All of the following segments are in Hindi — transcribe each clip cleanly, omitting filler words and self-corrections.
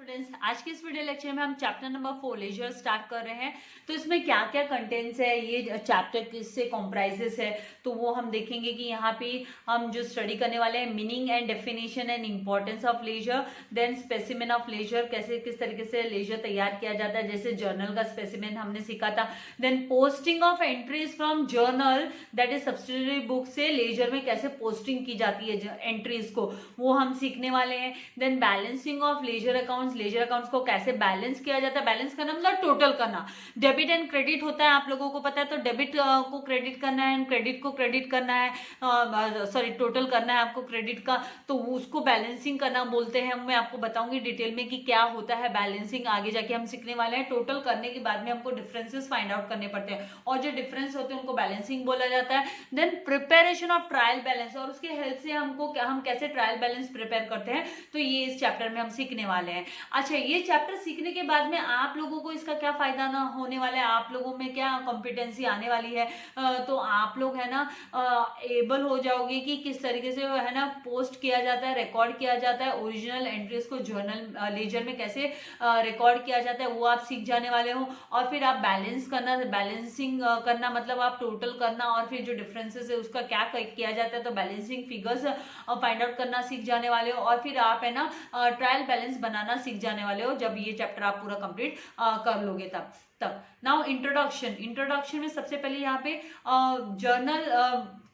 स्टूडेंट्स, आज के इस वीडियो लेक्चर में हम चैप्टर नंबर 4 लेजर स्टार्ट कर रहे हैं। तो इसमें क्या क्या कंटेंट्स है, ये चैप्टर किससे कॉम्प्राइजेस है, तो वो हम देखेंगे कि यहाँ पे हम जो स्टडी करने वाले हैं meaning and definition and importance of ledger, then specimen of ledger, कैसे किस तरीके से लेजर तैयार किया जाता है, जैसे जर्नल का स्पेसिमेन हमने सीखा था। Then posting of entries from journal that is subsidiary book से लेजर में कैसे पोस्टिंग की जाती है एंट्रीज को, वो हम सीखने वाले हैं। Then balancing of ledger accounts, ledger accounts को कैसे बैलेंस किया जाता है, बैलेंस करना मतलब टोटल करना। डेबिट एंड क्रेडिट होता है, आप लोगों को पता है, तो डेबिट को क्रेडिट करना है एंड क्रेडिट को क्रेडिट करना है, सॉरी टोटल करना है आपको क्रेडिट का, तो उसको बैलेंसिंग करना बोलते हैं। मैं आपको बताऊंगी डिटेल में कि क्या होता है बैलेंसिंग, आगे जाके हम सीखने वाले हैं। टोटल करने के बाद में हमको डिफरेंसेस फाइंड आउट करने पड़ते हैं और जो डिफरेंस होते हैं उनको बैलेंसिंग बोला जाता है। Then preparation of trial balance, और उसके हेल्प से हम कैसे ट्रायल बैलेंस प्रिपेयर करते हैं, तो ये इस चैप्टर में हम सीखने वाले हैं। अच्छा, ये चैप्टर सीखने के बाद में आप लोगों को इसका क्या फायदा ना होने वाला है, आप लोगों में क्या कॉम्पिटेंसी आने वाली है, तो आप लोग है ना एबल हो जाओगे कि किस तरीके से है ना पोस्ट किया जाता है, रिकॉर्ड किया जाता है, ओरिजिनल एंट्रीज को जर्नल लेजर में कैसे रिकॉर्ड किया जाता है, वो आप सीख जाने वाले हो। और फिर आप बैलेंस करना, बैलेंसिंग करना मतलब आप टोटल करना, और फिर जो डिफरेंसेस है उसका क्या किया जाता है, तो बैलेंसिंग फिगर्स फाइंड आउट करना सीख जाने वाले हो। और फिर आप है ना ट्रायल बैलेंस बनाना सीख जाने वाले हो जब ये चैप्टर आप पूरा कंप्लीट कर लोगे तब नाउ इंट्रोडक्शन में सबसे पहले यहाँ पे जर्नल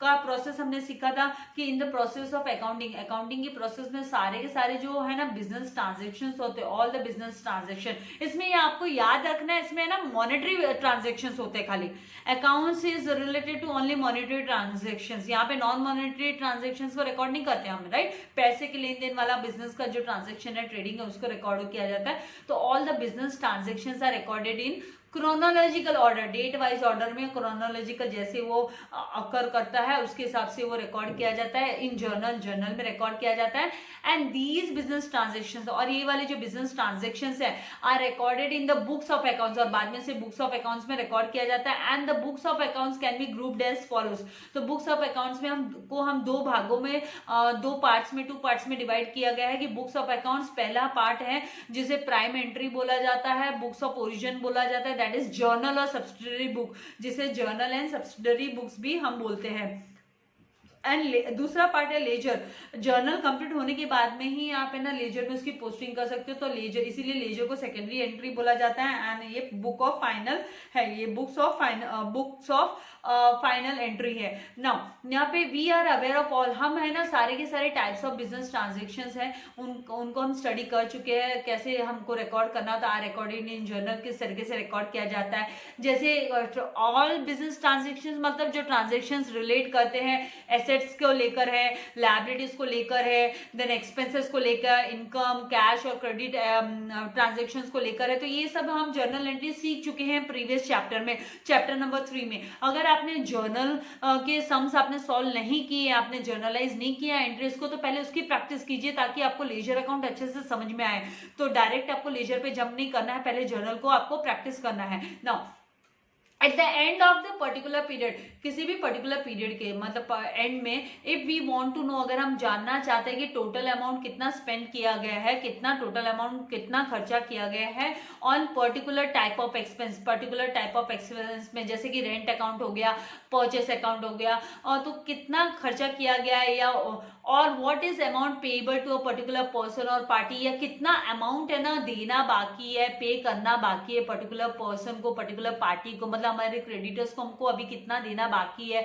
का प्रोसेस हमने सीखा था कि in the process of accounting की प्रोसेस में सारे के सारे जो है ना बिजनेस ट्रांजेक्शन होते हैं, ऑल द बिजनेस ट्रांजेक्शन, इसमें ये आपको याद रखना है, इसमें ना मॉनेटरी ट्रांजेक्शन होते हैं खाली। Accounts is related to only monetary transaction, यहाँ पे नॉन मॉनेटरी ट्रांजेक्शन को रिकॉर्ड नहीं करते हम, राइट। पैसे के लेन देन वाला बिजनेस का जो ट्रांजेक्शन है, ट्रेडिंग है, उसको रिकॉर्ड किया जाता है। तो all the business transaction are recorded in chronological order, date wise order में क्रोनोलॉजिकल जैसे वो अकर करता है उसके हिसाब से वो रिकॉर्ड किया जाता है इन जर्नल में रिकॉर्ड किया जाता है। एंड दीज बिजनेस ट्रांजेक्शंस, और ये वाले जो बिजनेस ट्रांजेक्शंस है are recorded in the books of accounts, और बाद में से बुक्स ऑफ अकाउंट्स में रिकॉर्ड किया जाता है। And the books of accounts can be grouped as follows, तो बुक्स ऑफ अकाउंट्स में हम दो भागों में, दो पार्ट्स में, 2 पार्ट्स में डिवाइड किया गया है कि बुक्स ऑफ अकाउंट्स पहला पार्ट है जिसे प्राइम एंट्री बोला जाता है, बुक्स ऑफ ओरिजिन बोला जाता है, दैट इज जर्नल और सब्सिडरी बुक, जिसे जर्नल एंड सब्सिडरी बुक्स भी हम बोलते हैं। एंड दूसरा पार्ट है लेजर, जर्नल कंप्लीट होने के बाद में ही आप है ना लेजर में उसकी पोस्टिंग कर सकते हो, तो लेजर, इसीलिए लेजर को सेकेंडरी एंट्री बोला जाता है। एंड ये बुक ऑफ फाइनल है, ये books of final entry now. नाउ यहाँ पे we are aware of all, हम है ना सारे के सारे टाइप्स ऑफ बिजनेस ट्रांजेक्शंस हैं उनको हम स्टडी कर चुके हैं, कैसे हमको रिकॉर्ड करना होता है, रिकॉर्डिंग इन जर्नल किस तरीके से रिकॉर्ड किया जाता है। जैसे ऑल बिजनेस ट्रांजेक्शंस मतलब जो ट्रांजेक्शंस रिलेट करते हैं एसेट्स को लेकर है, लायबिलिटीज को लेकर है, देन एक्सपेंसेस को लेकर, इनकम, कैश और क्रेडिट ट्रांजेक्शंस को लेकर है, तो ये सब हम जर्नल एंट्री सीख चुके हैं प्रीवियस चैप्टर में, चैप्टर नंबर 3 में। अगर आपने जर्नल के सम्स आपने सॉल्व नहीं किए, आपने जर्नलाइज नहीं किया एंट्रीज को, तो पहले उसकी प्रैक्टिस कीजिए ताकि आपको लेजर अकाउंट अच्छे से समझ में आए। तो डायरेक्ट आपको लेजर पे जंप नहीं करना है, पहले जर्नल को आपको प्रैक्टिस करना है। Now at the end of the particular period, किसी भी पर्टिकुलर पीरियड के मतलब एंड में, if we want to know, अगर हम जानना चाहते हैं कि टोटल अमाउंट कितना स्पेंड किया गया है, कितना टोटल अमाउंट कितना खर्चा किया गया है on particular type of expense, particular type of expense में, जैसे कि रेंट अकाउंट हो गया, परचेस अकाउंट हो गया, और तो कितना खर्चा किया गया है, या और what is amount payable to a particular person और पार्टी, या कितना अमाउंट है ना देना बाकी है, पे करना बाकी है पर्टिकुलर पर्सन को, पर्टिकुलर पार्टी को, मतलब हमारे क्रेडिटर्स को हमको अभी कितना देना बाकी है।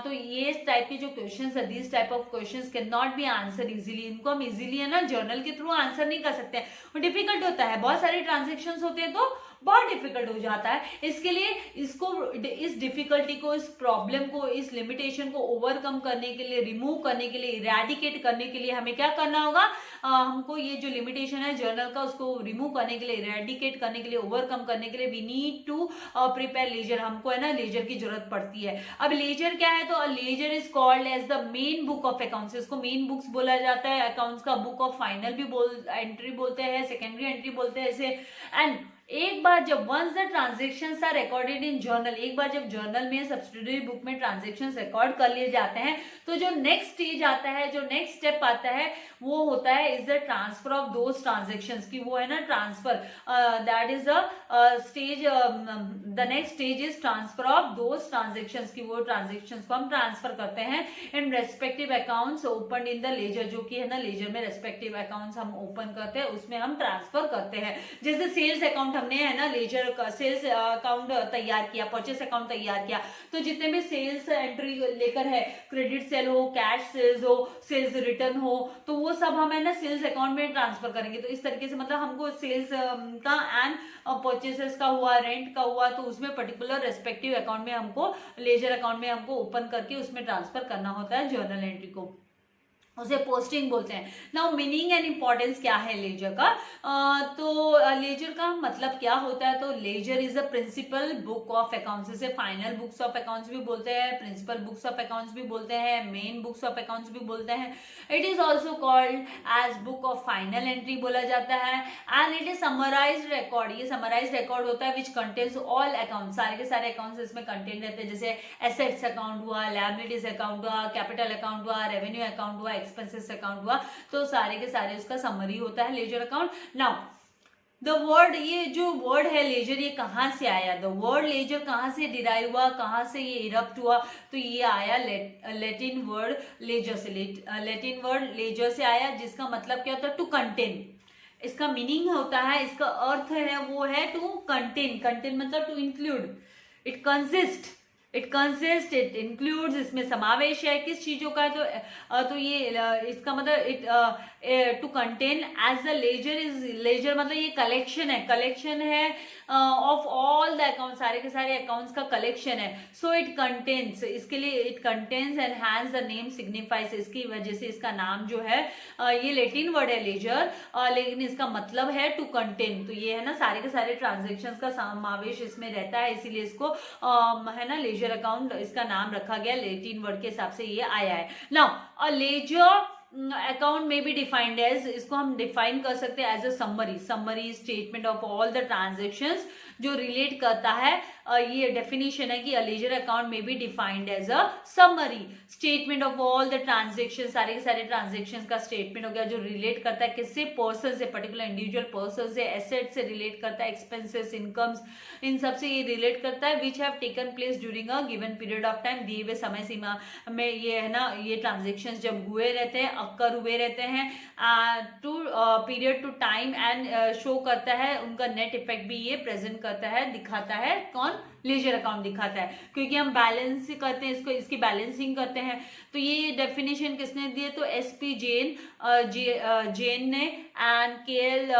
तो ये टाइप के जो क्वेश्चंस है, this type of questions can not be answer easily, इनको हम इजीली है ना जर्नल के थ्रू आंसर नहीं कर सकते, डिफिकल्ट होता है, बहुत सारे ट्रांजेक्शंस होते हैं तो बहुत डिफिकल्ट हो जाता है। इसके लिए इस डिफिकल्टी को, इस प्रॉब्लम को, इस लिमिटेशन को ओवरकम करने के लिए, रिमूव करने के लिए, इरेडिकेट करने के लिए हमें क्या करना होगा, हमको ये जो लिमिटेशन है जर्नल का उसको रिमूव करने के लिए, इरेडिकेट करने के लिए, ओवरकम करने के लिए we need to prepare ledger, हमको है ना लेजर की जरूरत पड़ती है। अब लेजर क्या है, तो ledger is called as the main book of accounts, इसको मेन बुक्स बोला जाता है, अकाउंट्स का बुक ऑफ फाइनल भी एंट्री बोलते हैं, सेकेंडरी एंट्री बोलते हैं इसे। एंड एक बार जब once the transactions are recorded in journal, एक बार जब जर्नल में सब्सिडरी बुक में ट्रांजेक्शंस रिकॉर्ड कर लिए जाते हैं तो जो नेक्स्ट स्टेज आता है, जो नेक्स्ट स्टेप आता है वो होता है is the transfer of those transactions की, वो है ना transfer, that is the stage, the next stage is transfer of those transactions की, वो ट्रांजेक्शंस को हम ट्रांसफर करते हैं in respective accounts open in the ledger, जो कि है ना लेजर में रेस्पेक्टिव अकाउंट्स हम ओपन करते हैं, उसमें हम ट्रांसफर करते हैं। जैसे सेल्स अकाउंट हमने है ना लेजर का सेल्स अकाउंट तैयार किया, परचेस अकाउंट तैयार किया, तो जितने भी सेल्स एंट्री लेकर है, क्रेडिट सेल हो, कैश सेल्स हो, सेल्स रिटर्न हो, तो वो सब हम है ना सेल्स अकाउंट में ट्रांसफर करेंगे। तो इस तरीके से मतलब हमको सेल्स का एंड परचेसेस का हुआ, रेंट का हुआ, तो उसमें पर्टिकुलर रेस्पेक्टिव अकाउंट में हमको लेजर अकाउंट में हमको ओपन करके उसमें ट्रांसफर करना होता है जर्नल एंट्री को, उसे पोस्टिंग बोलते हैं। नाउ मीनिंग एंड इंपॉर्टेंस क्या है लेजर का, तो लेजर का मतलब क्या होता है, तो ledger is a principal book of accounts, इसे फाइनल बुक्स ऑफ अकाउंट्स भी बोलते हैं, प्रिंसिपल बुक्स ऑफ अकाउंट्स भी बोलते हैं, मेन बुक्स ऑफ अकाउंट्स भी बोलते हैं। It is also called as book of final entry बोला जाता है, and it is summarised record, ये समराइज्ड रिकॉर्ड होता है विच कंटेन्स ऑल अकाउंट, सारे के सारे अकाउंट्स इसमें कंटेन रहते हैं, जैसे एसेट्स अकाउंट हुआ, लायबिलिटीज अकाउंट हुआ, कैपिटल अकाउंट हुआ, रेवेन्यू अकाउंट हुआ, एक्सपेंसेस अकाउंट हुआ, तो सारे के सारे उसका समरी होता है ledger account. Now the word, ये जो वर्ड है लेजर, ये कहाँ से आया, द वर्ड लेजर कहाँ से डिराइव हुआ, कहाँ से ये इरप्ट हुआ, तो ये आया लैटिन वर्ड लेजर से, लैटिन वर्ड लेजर से आया, जिसका मतलब क्या होता है टू कंटेन, इसका मीनिंग होता है, इसका अर्थ है वो है टू कंटेन, कंटेन मतलब to include, it consist, it includes, इसमें समावेश है किस चीजों का, तो ये इसका मतलब it to contain as the ledger is, ledger मतलब ये कलेक्शन है ऑफ ऑल द अकाउंट, सारे के सारे अकाउंट्स का कलेक्शन है। सो इट कंटेन्स, इसके लिए it contains and has the name signifies, इसकी वजह से इसका नाम जो है ये लैटिन वर्ड है लेजर, लेकिन इसका मतलब है टू कंटेन, तो ये है ना सारे के सारे ट्रांजेक्शन्स का समावेश इसमें रहता है, इसीलिए इसको है ना लेजर अकाउंट इसका नाम रखा गया, लैटिन वर्ड के हिसाब से ये आया है। नाउ अ लेजर अकाउंट में भी डिफाइंड एज, इसको हम डिफाइन कर सकते हैं as a summary statement of all the transactions, जो रिलेट करता है, ये डेफिनेशन है कि अ लेजर अकाउंट में be defined as a summary statement of all the transaction, सारे के सारे ट्रांजेक्शन का स्टेटमेंट हो गया, जो रिलेट करता है किससे, पर्सन से, पर्टिकुलर इंडिविजुअल पर्सन से, एसेट से रिलेट करता है, एक्सपेंसेस, इनकम्स, इन सब से ये रिलेट करता है, which have taken place during a given period of time, दिए हुए समय सीमा में ये है ना ये ट्रांजेक्शन जब हुए रहते हैं, अक्कर हुए रहते हैं, to period to time, and show करता है उनका नेट इफेक्ट भी ये प्रेजेंट करता है, दिखाता है, कौन, लेजर अकाउंट दिखाता है, क्योंकि हम बैलेंस करते हैं इसको, इसकी बैलेंसिंग करते हैं। तो ये डेफिनेशन किसने दी है, तो SP जेन ने एंड KL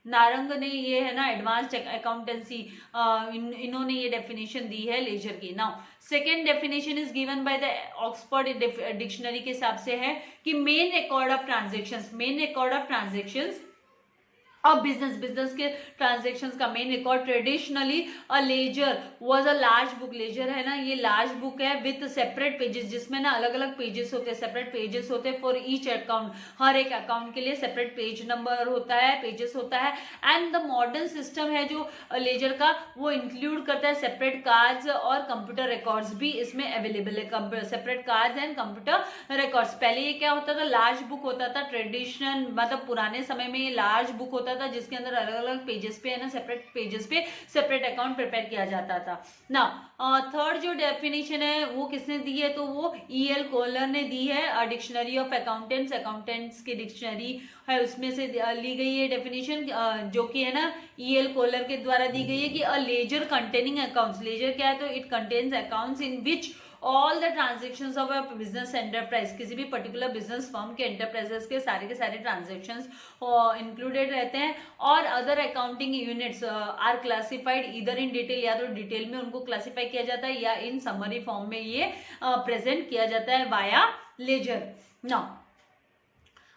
नारंग ने, ये है ना एडवांस्ड अकाउंटेंसी, इन्होंने ये डेफिनेशन दी है लेजर की। Now second definition is given by the Oxford dictionary के हिसाब से है कि मेन रिकॉर्ड ऑफ ट्रांजेक्शंस और बिजनेस के ट्रांजेक्शन्स का main record, traditionally a ledger was a large book, ledger है ना ये लार्ज बुक है विथ सेपरेट पेजेस, जिसमें ना अलग अलग पेजेस होते हैं, सेपरेट पेजेस होते हैं फॉर ईच अकाउंट, हर एक अकाउंट के लिए सेपरेट पेज नंबर होता है, पेजेस होता है। एंड द मॉडर्न सिस्टम है जो लेजर का, वो इंक्लूड करता है सेपरेट कार्ड्स और कंप्यूटर रिकॉर्ड्स भी इसमें अवेलेबल है, separate cards and computer records. पहले ये क्या होता था, लार्ज बुक होता था, ट्रेडिशनल मतलब पुराने समय में ये लार्ज बुक होता था, जिसके अंदर अलग अलग पेजेस पे है ना सेपरेट पेजेस पे सेपरेट अकाउंट प्रिपेयर किया जाता था। ना थर्ड जो डेफिनेशन है वो किसने दी है, तो वो EL कोलर ने दी है, डिक्शनरी ऑफ अकाउंटेंट्स की डिक्शनरी है, उसमें से ली गई है डेफिनेशन, जो कि है ना EL कोलर के द्वारा दी गई है कि a ledger containing accounts, ledger क्या है, तो it contains accounts in which all the transactions of a business enterprise, किसी भी पर्टिकुलर बिजनेस फर्म के एंटरप्राइजेस के सारे ट्रांजेक्शंस इंक्लूडेड रहते हैं, और other accounting units are classified इधर इन डिटेल, या तो डिटेल में उनको क्लासिफाई किया जाता है या इन समरी फॉर्म में ये प्रेजेंट किया जाता है वाया लेजर। नाउ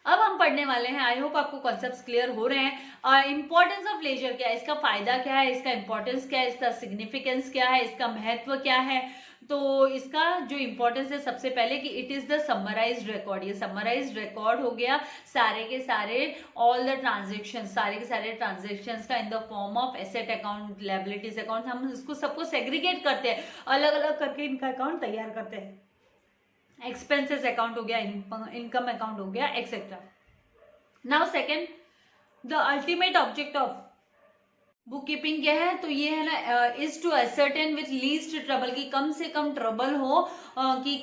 अब हम पढ़ने वाले हैं, आई होप आपको कॉन्सेप्ट्स क्लियर हो रहे हैं। इंपॉर्टेंस ऑफ लेजर क्या है, इसका फायदा क्या है, इसका इंपॉर्टेंस क्या है, इसका सिग्निफिकेंस क्या है, इसका महत्व क्या है। तो इसका जो इंपॉर्टेंस है सबसे पहले कि it is the summarised record, ये समराइज्ड रिकॉर्ड हो गया सारे के सारे ऑल द ट्रांजेक्शन, सारे के सारे ट्रांजेक्शन का इन the form of asset account, liabilities account. हम इसको सबको सेग्रीगेट करते हैं, अलग अलग करके इनका अकाउंट तैयार करते हैं। एक्सपेंसेस अकाउंट हो गया, इनकम अकाउंट हो गया, etcetera. Now second, the ultimate object of book keeping क्या है, तो ये है ना is to ascertain with least trouble, की कम से कम ट्रबल हो कि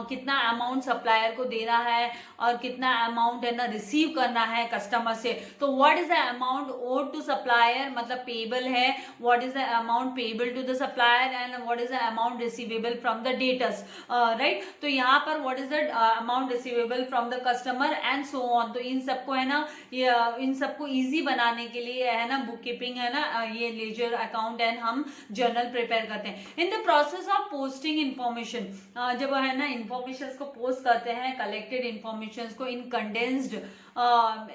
कितना अमाउंट सप्लायर को देना है और कितना अमाउंट है ना रिसीव करना है कस्टमर से। तो what is the amount owed to supplier, मतलब पेबल है, what is the amount payable to the supplier and what is the amount receivable from the debtors, right. तो यहाँ पर what is the amount receivable from the customer and so on. तो इन सबको है ना, इन सबको ईजी बनाने के लिए है ना बुक कीपिंग है ना ये लेजर अकाउंट एंड हम जर्नल प्रिपेयर करते हैं। In the process of posting information, जब है ना इंफॉर्मेशन को पोस्ट करते हैं, कलेक्टेड इंफॉर्मेशन को in condensed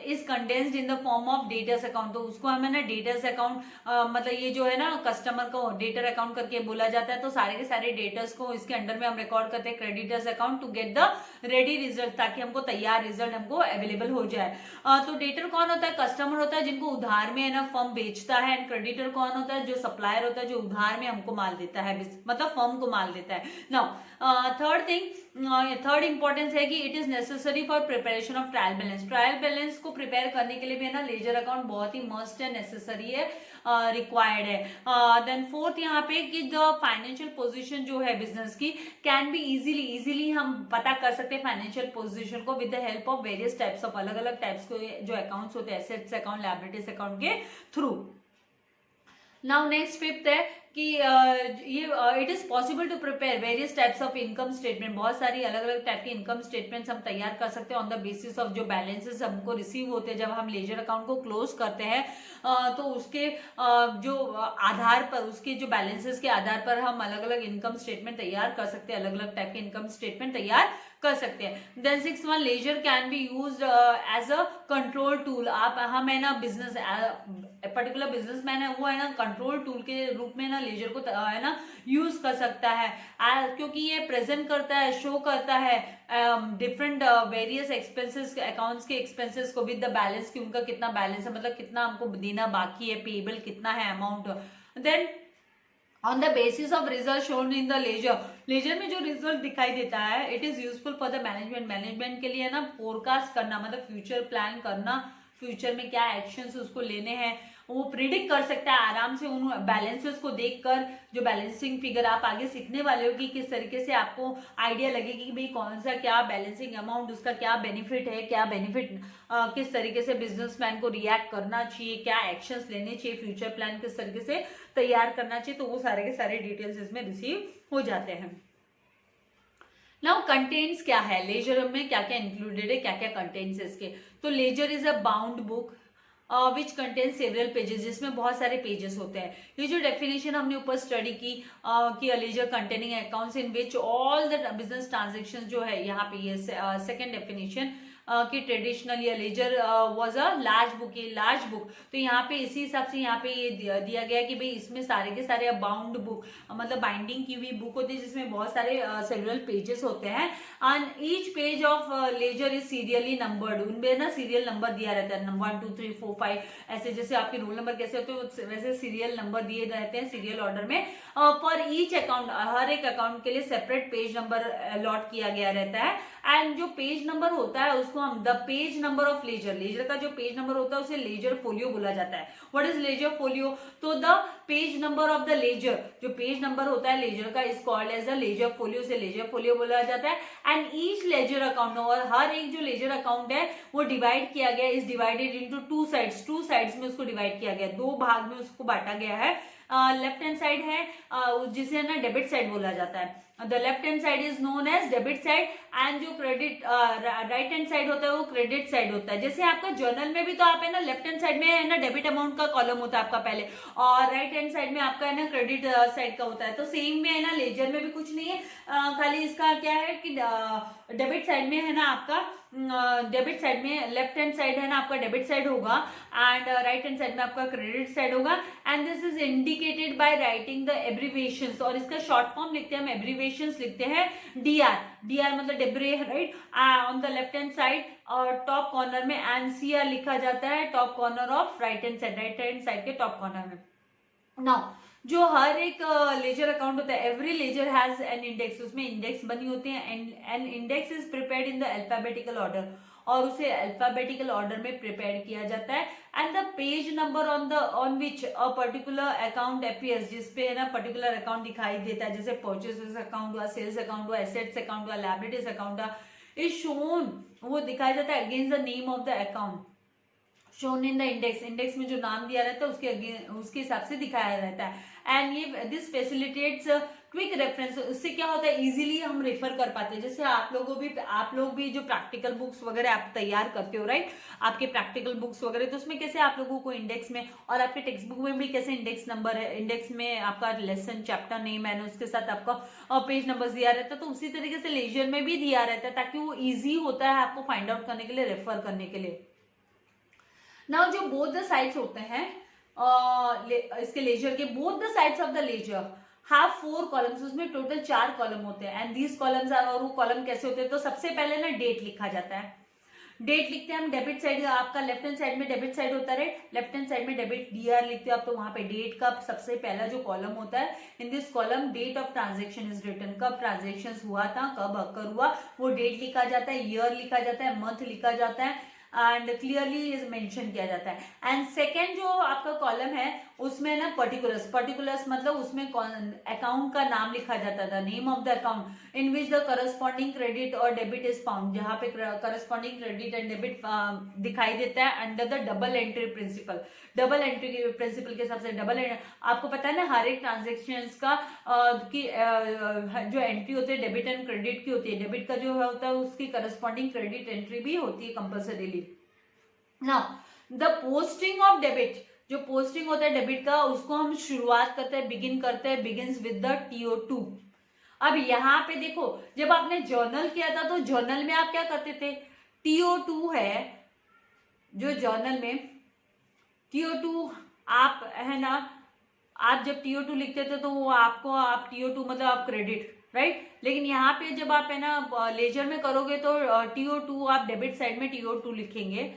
is condensed in the form of debtors account. तो उसको हमें ना डेटर्स अकाउंट मतलब ये जो है ना कस्टमर को डेटर अकाउंट करके बोला जाता है। तो सारे के सारे डेटर्स को इसके अंडर में हम रिकॉर्ड करते हैं creditors account to get the ready result, ताकि हमको तैयार रिजल्ट हमको अवेलेबल हो जाए। तो डेटर कौन होता है, कस्टमर होता है जिनको उधार में है ना फर्म बेचता है, एंड क्रेडिटर कौन होता है, जो सप्लायर होता है जो उधार में हमको माल देता है, मतलब फर्म को माल देता है। Now third thing, third importance है कि it is necessary for preparation of trial balance. Trial balance को प्रिपेयर करने के लिए भी है ना लेजर अकाउंट बहुत ही मस्ट है, नेसेसरी है, रिक्वायर्ड है। देन फोर्थ यहाँ पे कि द फाइनेंशियल पोजीशन जो है बिजनेस की कैन बी इजीली हम पता कर सकते हैं फाइनेंशियल पोजीशन को with the help of various types of, अलग अलग टाइप्स के जो अकाउंट्स होते हैं, एसेट्स अकाउंट, लायबिलिटीज अकाउंट के थ्रू। नाउ नेक्स्ट फिफ्थ है कि ये it is possible to prepare various types of income statement. बहुत सारी अलग अलग टाइप के इनकम स्टेटमेंट्स हम तैयार कर सकते हैं ऑन द बेसिस ऑफ जो बैलेंसेस हमको रिसीव होते हैं जब हम लेजर अकाउंट को क्लोज करते हैं। तो उसके जो आधार पर, उसके जो बैलेंसेस के आधार पर हम अलग अलग इनकम स्टेटमेंट तैयार कर सकते हैं, अलग अलग टाइप के इनकम स्टेटमेंट तैयार कर सकते हैं। Then six one, ledger can be used as a control tool. आप हम है ना बिजनेस पर्टिकुलर बिजनेसमैन है, वो है ना कंट्रोल टूल के रूप में ना लेजर को है ना यूज कर सकता है, क्योंकि ये प्रेजेंट करता है, शो करता है डिफरेंट वेरियस एक्सपेंसेस, अकाउंट्स के एक्सपेंसेस को विद द बैलेंस, कि उनका कितना बैलेंस है, मतलब कितना हमको देना बाकी है, पेबल कितना है amount. Then on the basis of result shown in the ledger, ledger में जो रिजल्ट दिखाई देता है it is useful for the management. Management के लिए ना फोरकास्ट करना, मतलब फ्यूचर प्लान करना, फ्यूचर में क्या एक्शंस उसको लेने हैं वो प्रिडिक्ट कर सकता है आराम से उन बैलेंसेस को देखकर। जो बैलेंसिंग फिगर आप आगे सीखने वाले हो कि किस तरीके से आपको आइडिया लगेगी कि भाई कौन सा क्या बैलेंसिंग अमाउंट, उसका क्या बेनिफिट है, क्या बेनिफिट किस तरीके से बिजनेसमैन को रिएक्ट करना चाहिए, क्या एक्शंस लेने चाहिए, फ्यूचर प्लान किस तरीके से तैयार करना चाहिए। तो वो सारे के सारे डिटेल्स इसमें रिसीव हो जाते हैं। नाउ कंटेंट्स क्या है, लेजर में क्या क्या इंक्लूडेड है, क्या क्या कंटेंट्स है इसके। तो ledger is a bound book which contain several pages, जिसमें बहुत सारे पेजेस होते हैं। ये जो डेफिनेशन हमने ऊपर स्टडी की ledger containing accounts in which all the business transaction जो है, यहाँ पे ये सेकेंड डेफिनेशन कि ट्रेडिशनल या ledger was a large book, ये लार्ज बुक। तो यहाँ पे इसी हिसाब से यहाँ पे ये दिया गया कि भाई इसमें सारे के सारे बाउंड बुक मतलब बाइंडिंग की हुई बुक होती है जिसमें बहुत सारे सेवरल पेजेस होते हैं। And each page of ledger is serially numbered, उनमें ना सीरियल नंबर दिया रहता है, 1 2 3 4 5 ऐसे, जैसे आपके रोल नंबर कैसे होते हैं वैसे सीरियल नंबर दिए रहते हैं सीरियल ऑर्डर में। फॉर ईच अकाउंट, हर एक अकाउंट के लिए सेपरेट पेज नंबर अलॉट किया गया रहता है। एंड जो पेज नंबर होता है उसको हम the page number of ledger, ledger का जो पेज नंबर होता है उसे लेजर फोलियो बोला जाता है। व्हाट इज लेजर फोलियो, तो the page number of the ledger, जो पेज नंबर होता है लेजर का is called as the ledger folio, से लेजर फोलियो बोला जाता है। एंड ईच लेजर अकाउंट, और हर एक जो लेजर अकाउंट है वो डिवाइड किया गया, is divided into two sides, two sides में उसको डिवाइड किया गया, दो भाग में उसको बांटा गया है। लेफ्ट हैंड साइड है जिसे ना डेबिट साइड बोला जाता है, the left hand side is known as debit side, and जो क्रेडिट राइट हैंड साइड होता है वो क्रेडिट साइड होता है। जैसे आपका जर्नल में भी तो आप है ना लेफ्ट हैंड साइड में है ना डेबिट अमाउंट का कॉलम होता है आपका पहले, और राइट हैंड साइड में आपका है ना क्रेडिट साइड का होता है। तो सेम में है ना लेजर में भी कुछ नहीं है, खाली इसका क्या है कि डेबिट साइड में है ना आपका डेबिट साइड में, लेफ्ट हैंड साइड है ना आपका डेबिट साइड होगा एंड राइट हैंड साइड में आपका क्रेडिट साइड होगा and this is indicated by writing the abbreviations, और इसका शॉर्ट फॉर्म लिखते हैं हम, एब्रीविएशंस लिखते हैं डीआर, डीआर मतलब डेब्रे right on the left hand side और टॉप कॉर्नर में, एंड सीआर लिखा जाता है top corner of right hand side के टॉप कॉर्नर में। नाउ जो हर एक लेजर अकाउंट होता है, every ledger has an index, उसमें इंडेक्स बनी होती है and index is prepared in the alphabetical order, और उसे अल्फाबेटिकल ऑर्डर में प्रिपेयर किया जाता है and the page number on which a particular account appears, जिसपे है ना पर्टिकुलर अकाउंट दिखाई देता है, जैसे परचेसेस अकाउंट हुआ, सेल्स अकाउंट हुआ, एसेट्स अकाउंट हुआ, लायबिलिटीज अकाउंट हुआ, इज शोन, वो दिखाया जाता है against the name of the account shown in the index, index में जो नाम दिया रहता है उसके हिसाब से दिखाया रहता है एंड ये दिस फैसिलिटेट्स क्विक रेफरेंस, इससे क्या होता है इजीली हम रेफर कर पाते हैं। जैसे आप लोग भी जो प्रैक्टिकल बुक्स वगैरह आप तैयार करते हो राइट, आपके प्रैक्टिकल बुक्स वगैरह, तो उसमें कैसे आप लोगों को इंडेक्स में और आपके टेक्स्ट बुक में भी कैसे इंडेक्स नंबर है, इंडेक्स में आपका लेसन चैप्टर नेम है, उसके साथ आपका पेज नंबर दिया रहता है, तो उसी तरीके से लेजर में भी दिया रहता है ताकि वो ईजी होता है आपको फाइंड आउट करने के लिए, रेफर करने के लिए। नाउ जो बोथ द साइड्स होते हैं इसके लेजर के, both the sides of the ledger have 4 columns, उसमें टोटल 4 कॉलम होते हैं एंड दीज कॉलम्स आर, और वो कॉलम कैसे होते हैं, तो सबसे पहले ना डेट लिखा जाता है, डेट लिखते हैं हम डेबिट साइड, आपका लेफ्ट हैंड साइड में डेबिट साइड होता है, लेफ्ट हैंड साइड में डेबिट डीआर लिखते हो आप, तो वहां पे डेट का सबसे पहला जो कॉलम होता है, in this column date of transaction is written, कब ट्रांजेक्शन हुआ था, कब अकर हुआ, वो डेट लिखा जाता है, ईयर लिखा जाता है, मंथ लिखा जाता है एंड क्लियरली इज मेंशन किया जाता है। एंड सेकेंड जो आपका कॉलम है उसमें ना पर्टिकुलर्स मतलब उसमें अकाउंट का नाम लिखा जाता था, name of the account in which the corresponding credit और डेबिट इज फाउंड, जहां पे करस्पॉन्डिंग क्रेडिट एंड डेबिट दिखाई देता है under the double entry principle, double entry principle के हिसाब से डबल, आपको पता है ना हर एक ट्रांजेक्शन का जो एंट्री होती है डेबिट एंड क्रेडिट की होती है, डेबिट का जो होता है उसकी करस्पॉन्डिंग क्रेडिट एंट्री भी होती है compulsorily. Now the posting of debit, जो पोस्टिंग होता है डेबिट का, उसको हम शुरुआत करते हैं, बिगिंस विद द TO2। अब यहाँ पे देखो जब आपने जर्नल किया था तो जर्नल में आप क्या करते थे, TO2 है जो जर्नल में TO2 आप है ना, आप जब TO2 लिखते थे तो वो आपको आप TO2 मतलब आप क्रेडिट राइट, लेकिन यहाँ पे जब आप है ना लेजर में करोगे तो TO2 आप डेबिट साइड में TO2 लिखेंगे,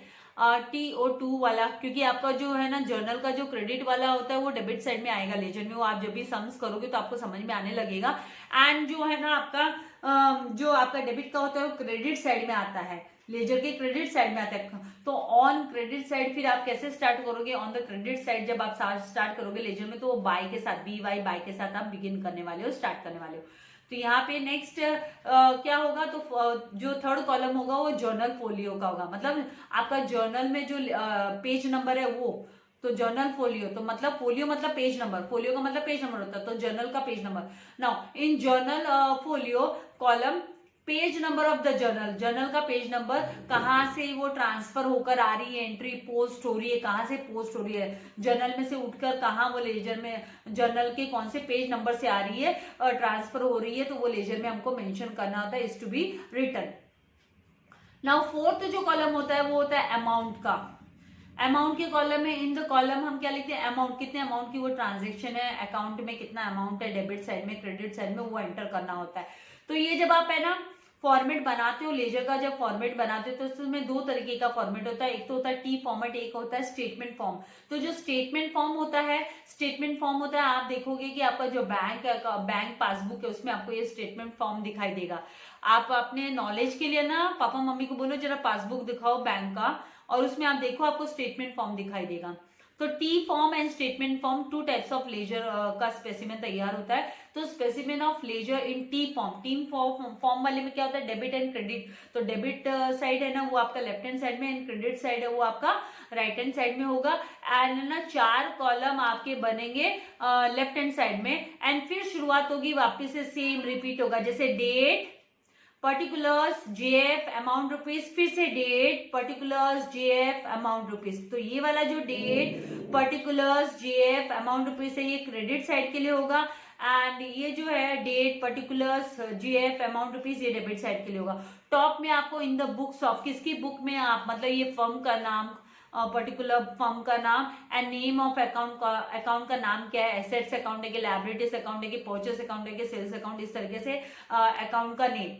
TO2 वाला, क्योंकि आपका जो है ना जर्नल का जो क्रेडिट वाला होता है वो डेबिट साइड में आएगा लेजर में, वो आप जब भी सम्स करोगे तो आपको समझ में आने लगेगा। एंड जो है ना आपका जो आपका डेबिट का होता है वो क्रेडिट साइड में आता है, लेजर के क्रेडिट साइड में आता है, तो ऑन क्रेडिट साइड फिर आप कैसे स्टार्ट करोगे, ऑन द क्रेडिट साइड जब आप स्टार्ट करोगे लेजर में तो वो बाय के साथ, BY बाय के साथ आप बिगिन करने वाले हो, स्टार्ट करने वाले हो। तो यहाँ पे नेक्स्ट क्या होगा, तो जो थर्ड कॉलम होगा वो जर्नल फोलियो का होगा, मतलब आपका जर्नल में जो पेज नंबर है वो, तो जर्नल फोलियो, तो मतलब फोलियो मतलब पेज नंबर, फोलियो का मतलब पेज नंबर होता है, तो जर्नल का page number. Now in journal folio column page number of the journal, journal का पेज नंबर, कहाँ से वो ट्रांसफर होकर आ रही है, एंट्री पोस्ट हो रही है, कहाँ से पोस्ट हो रही है, जर्नल में से उठकर कहाँ वो लेजर में, जर्नल के कौन से पेज नंबर से आ रही है और ट्रांसफर हो रही है, तो वो लेजर में हमको मेंशन करना होता है, is to be written. Now fourth जो कॉलम होता है वो होता है अमाउंट का, अमाउंट के कॉलम में, इन द कॉलम हम क्या लिखते हैं, अमाउंट, कितने अमाउंट की वो ट्रांजेक्शन है, अकाउंट में कितना अमाउंट है, डेबिट साइड में क्रेडिट साइड में, वो एंटर करना होता है। तो ये जब आप है ना फॉर्मेट बनाते हो, लेजर का जब फॉर्मेट बनाते हो तो उसमें 2 तरीके का फॉर्मेट होता है, एक तो होता है T फॉर्मेट, एक होता है स्टेटमेंट फॉर्म। तो जो स्टेटमेंट फॉर्म होता है, आप देखोगे कि आपका जो बैंक पासबुक है उसमें आपको ये स्टेटमेंट फॉर्म दिखाई देगा। आप अपने नॉलेज के लिए ना पापा मम्मी को बोलो जरा पासबुक दिखाओ बैंक का, और उसमें आप देखो आपको स्टेटमेंट फॉर्म दिखाई देगा। तो T form and statement form 2 types of ledger का स्पेसिमेन तैयार होता है। तो specimen of ledger in T form वाले में क्या होता है, डेबिट एंड क्रेडिट। तो डेबिट साइड है ना वो आपका लेफ्ट हैंड साइड में, एंड क्रेडिट साइड है वो आपका राइट हैंड साइड में होगा। एंड ना 4 कॉलम आपके बनेंगे लेफ्ट हैंड साइड में, एंड फिर शुरुआत होगी वापिस से सेम रिपीट होगा, जैसे date particulars JF amount rupees, फिर से date particulars JF amount rupees. तो ये वाला जो date particulars JF amount rupees है ये क्रेडिट साइड के लिए होगा, एंड ये जो है date, particulars, JF, amount rupees, ये डेबिट साइड के लिए होगा। टॉप में आपको इन द बुक्स ऑफ, किसकी बुक में आप, मतलब ये फर्म का नाम, पर्टिकुलर फर्म का नाम, एंड नेम ऑफ अकाउंट का नाम क्या है, एसेट्स अकाउंट है कि लायबिलिटीज अकाउंट है कि परचेस अकाउंट है कि सेल्स अकाउंट, इस तरीके से अकाउंट का नेम।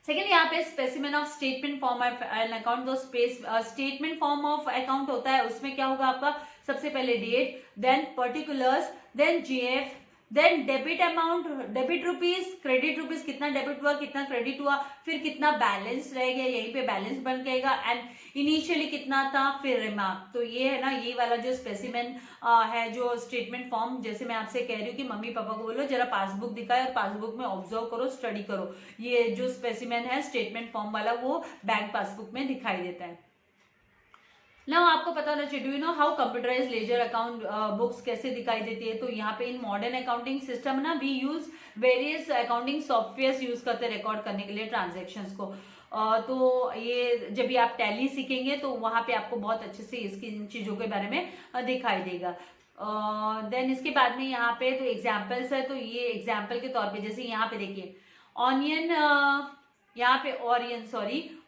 सेकेंड यहाँ पे specimen of statement form of an account, तो स्टेटमेंट फॉर्म ऑफ अकाउंट होता है, उसमें क्या होगा आपका, सबसे पहले date, then particulars, then JF, then debit amount, debit rupees, credit rupees, कितना डेबिट हुआ कितना क्रेडिट हुआ, फिर कितना बैलेंस रह गया, यहीं पे बैलेंस बन जाएगा, एंड इनिशियली कितना था, फिर रिमार्क। तो ये है ना, ये वाला जो स्पेसिमेन है, जो स्टेटमेंट फॉर्म, जैसे मैं आपसे कह रही हूँ कि मम्मी पापा को बोलो जरा पासबुक दिखाए और पासबुक में ऑब्जर्व करो, स्टडी करो, ये जो स्पेसिमेन है स्टेटमेंट फॉर्म वाला, वो बैंक पासबुक में दिखाई देता है। ना आपको पता होना चाहिए, do you know how computerize ledger account books कैसे दिखाई देती है। तो यहाँ पे इन मॉडर्न अकाउंटिंग सिस्टम ना we use various accounting software use करते हैं रिकॉर्ड करने के लिए ट्रांजेक्शन्स को। तो ये जब भी आप टैली सीखेंगे तो वहां पे आपको बहुत अच्छे से इसकी इन चीजों के बारे में दिखाई देगा। देन इसके बाद में यहाँ पे तो एग्जाम्पल्स है, तो ये एग्जाम्पल के तौर पे जैसे यहाँ पे देखिए ऑनियन, यहाँ पे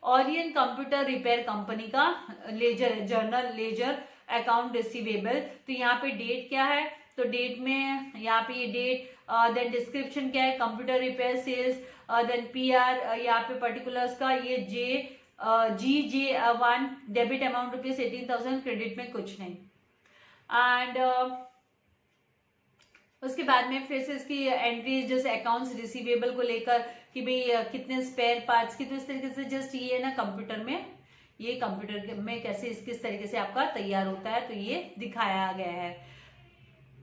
ऑरियन कंप्यूटर रिपेयर कंपनी का लेजर है, जर्नल लेजर अकाउंट रिसीवेबल। तो यहाँ पे डेट क्या है, तो डेट में यहाँ पे ये डेट, देन डिस्क्रिप्शन क्या है, computer repair sales, then PR, यहाँ पे पर्टिकुलर्स का ये GJ1, debit amount rupees 18,000, credit में कुछ नहीं। एंड उसके बाद में फिर से इसकी एंट्रीज जैसे अकाउंट्स रिसीवेबल को लेकर कि भाई कितने स्पेयर पार्ट्स की, तो इस तरीके से जस्ट ये है ना कंप्यूटर में, ये कंप्यूटर में कैसे किस तरीके से आपका तैयार होता है, तो ये दिखाया गया है।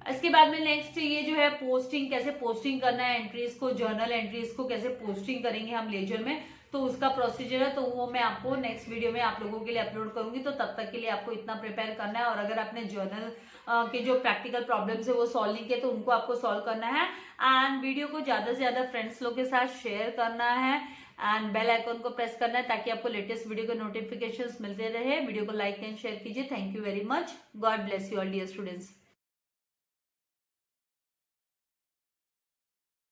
इसके बाद में नेक्स्ट ये जो है पोस्टिंग, कैसे पोस्टिंग करना है एंट्रीज को, जर्नल एंट्रीज को कैसे पोस्टिंग करेंगे हम लेजर में, तो उसका प्रोसीजर है, तो वो मैं आपको नेक्स्ट वीडियो में आप लोगों के लिए अपलोड करूंगी। तो तब तक के लिए आपको इतना प्रिपेयर करना है, और अगर आपने जर्नल के जो प्रैक्टिकल प्रॉब्लम्स है वो सॉल्व नहीं किए तो उनको आपको सॉल्व करना है, एंड वीडियो को ज्यादा से ज्यादा फ्रेंड्स लोग के साथ शेयर करना है, एंड बेल आइकन को प्रेस करना है ताकि आपको लेटेस्ट वीडियो के नोटिफिकेशंस मिलते रहे। वीडियो को लाइक एंड शेयर कीजिए। Thank you very much. God bless you all dear students.